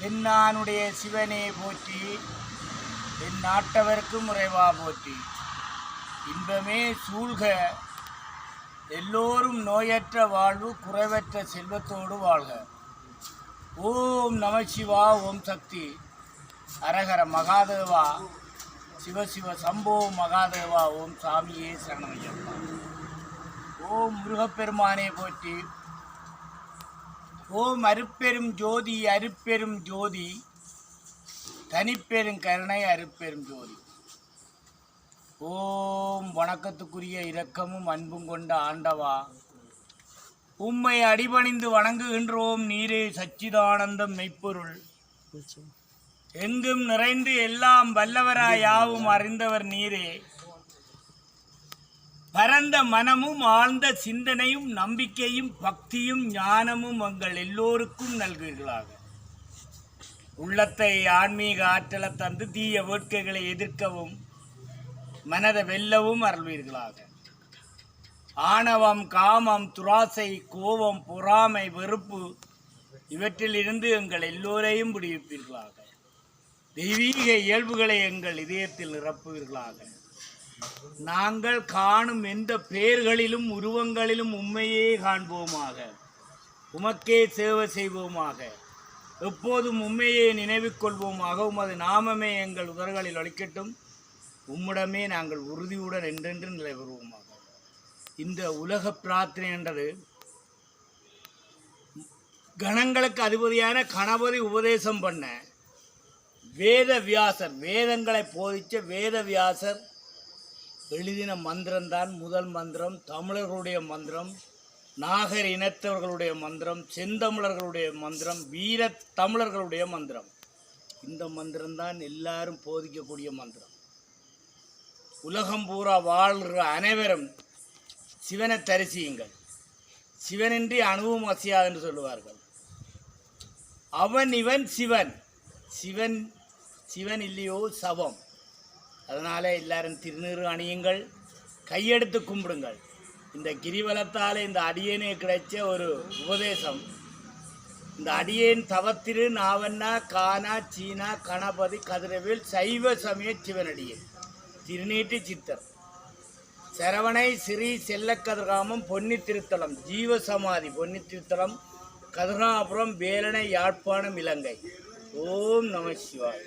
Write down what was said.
என்னானுடைய சிவனே போற்றி, என் நாட்டவர்க்கும் இறைவா போற்றி. இன்பமே சூழ்க, எல்லோரும் நோயற்ற வாழ்வு, குறைவற்ற செல்வத்தோடு வாழ்க. ஓம் நம சிவா, ஓம் சக்தி, அரகர மகாதேவா, சிவசிவ சம்போ மகாதேவா, ஓம் சாமியே சரணமையப்பா. ஓம் முருகப்பெருமானே போற்றி. ஓம் அருப்பெரும் ஜோதி, அருப்பெரும் ஜோதி, தனிப்பெரும் கருணை, அருப்பெரும் ஜோதி. ஓம் வணக்கத்துக்குரிய இரக்கமும் அன்பும் கொண்ட ஆண்டவா, உம்மை அடிபணிந்து வணங்குகின்றோம். நீரே சச்சிதானந்தம் மெய்ப்பொருள், எங்கும் நிறைந்து எல்லாம் வல்லவராய் யாவும் அறிந்தவர் நீரே. பரந்த மனமும் ஆழ்ந்த சிந்தனையும் நம்பிக்கையும் பக்தியும் ஞானமும் எங்கள் எல்லோருக்கும் நல்குவீர்களாக. உள்ளத்தை ஆன்மீக ஆற்றலை தந்து தீய வேட்கைகளை எதிர்க்கவும் மனதை வெல்லவும் அருள்வீர்களாக. ஆணவம், காமம், துராசை, கோபம், பொறாமை, வெறுப்பு இவற்றிலிருந்து எங்கள் எல்லோரையும் விடுவிப்பீர்களாக. தெய்வீக இயல்புகளை எங்கள் இதயத்தில் நிரப்புவீர்களாக. நாங்கள் காணும் எந்த பெயர்களிலும் உருவங்களிலும் உண்மையே காண்போமாக. உமக்கே சேவை செய்வோமாக. எப்போதும் உண்மையே நினைவு கொள்வோமாக. உமது நாமமே எங்கள் உதர்களில் ஒலிக்கட்டும். உம்மிடமே நாங்கள் உறுதியுடன் என்றென்று நிலை பெறுவோமாக. இந்த உலக பிரார்த்தனை என்றது கணங்களுக்கு அதிபதியான கணபதி உபதேசம் பண்ண வேத வியாசர், வேதங்களை போதித்த வேத வியாசர் எழுதின மந்திரம்தான் முதல் மந்திரம். தமிழர்களுடைய மந்திரம், நாகர் இனத்தவர்களுடைய மந்திரம், செந்தமிழர்களுடைய மந்திரம், வீர தமிழர்களுடைய மந்திரம். இந்த மந்திரம்தான் எல்லாரும் போதிக்கக்கூடிய மந்திரம். உலகம் பூரா வாழ்கிற அனைவரும் சிவனை தரிசியுங்கள். சிவனின்றி அணுவும் அசையாது என்று சொல்லுவார்கள். அவன் இவன் சிவன், சிவன் சிவன் இல்லையோ சவம். அதனால் எல்லாரும் திருநீறு அணியுங்கள், கையெடுத்து கும்பிடுங்கள். இந்த கிரிவலத்தால் இந்த அடியேனே கிடைச்ச ஒரு உபதேசம். இந்த அடியேன் தவத்திரு நாவண்ணா கானா சீனா கணபதி கதிரவேல் சைவ சமய சிவனடியேன் திருநீட்டி சித்தர் சரவணை ஸ்ரீ செல்லக்கதிர்காமம் பொன்னி திருத்தலம் ஜீவசமாதி பொன்னி திருத்தலம் கதிராபுரம் வேலனை யாழ்ப்பாணம் இலங்கை. ஓம் நம சிவாய்.